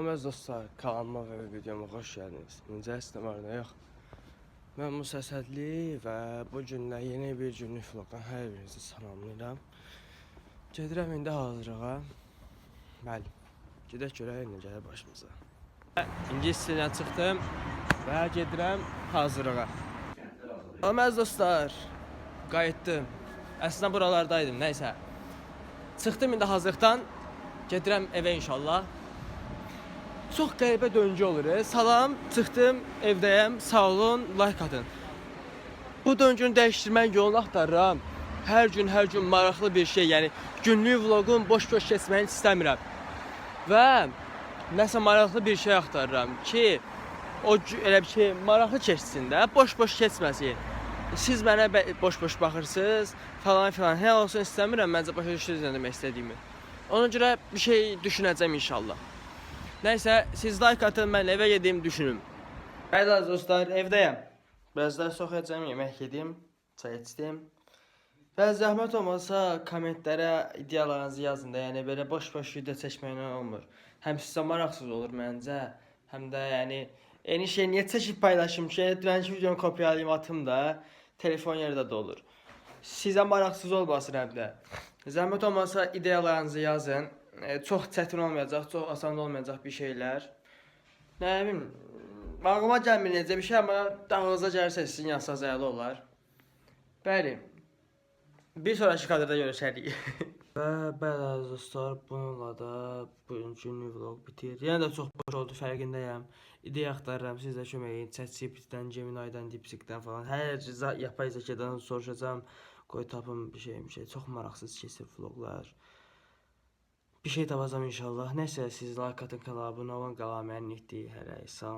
Salam əziz dostlar, kanalıma və videoma xoş gəldiniz. Necəsiniz, var da yox. Mən Musa Sədli və bu günlə yeni bir günlük vlogdan hər birinizi salamlayıram. Gedirəm indi hazırlığa. Bəli, gedək görək nə gəlir başımıza. İndi hissədən çıxdım və gedirəm hazırlığa. Salam əziz dostlar, qayıtdım. Əslində buralardaydım, nəysə. Çıxdım indi hazırlıqdan, gedirəm evə inşallah. Çox qəribə döngü olur. Salam, çıxdım, evdəyəm, sağ olun, like atın. Bu döngünü dəyişdirmək yolunu axtarıram. Hər gün maraqlı bir şey, yəni günlük vloqum boş-boş keçməyini istəmirəm. Və nəsə maraqlı bir şey axtarıram ki, o elə bir şey maraqlı keçsin də, boş-boş keçməsin. Siz mənə boş-boş baxırsınız, falan filan. Hər olsun istəmirəm, məncə başa düşürsünüz nə demək istədiyimi. Ona görə bir şey düşünəcəm inşallah. Nəysə, siz like atın, mən evə gedeyim, düşünüm. Bəli dostlar, evdəyəm. Birazdan soxacağım, yemək yedim, çay içdim. Və zəhmət olmasa kommentlərə ideyalarınızı yazın da, yəni belə boş-boş video çəkməklə olmur. Həm sizə maraqsız olur məncə, həm də yəni yeni şey niyə çəkib paylaşım ki, dünənki videonu kopyalayım atım da, telefon yerdə də olur. Sizə maraqsız olmasın həm də. Zəhmət olmasa ideyalarınızı yazın. Çox çətin olmayacaq, çox asan olmayacaq bir şeylər. Nə bilim, ağlıma gəlmir necə bir şey, amma ağınıza gəlirsə sizin yazsanız əla olar. Bəli, bir sonraki kadrda görüşərik. Və bəli dostlar, bununla da bugünkü vlog bitir. Yəni də çox boş oldu, fərqindəyəm. İdeya axtarıram, siz də kömək edin. ChatGPT-dən, Gemini-dən, DeepSeek-dən falan. Hər yapay zəkadan soruşacağam. Qoy tapım bir şey. Çox maraqsız keçir vloglar. Bir şey tapacağım inşallah. Nəysə, siz like atın, kanala abunə olun, qalan mənlikdir. Hələlik, sağ olun.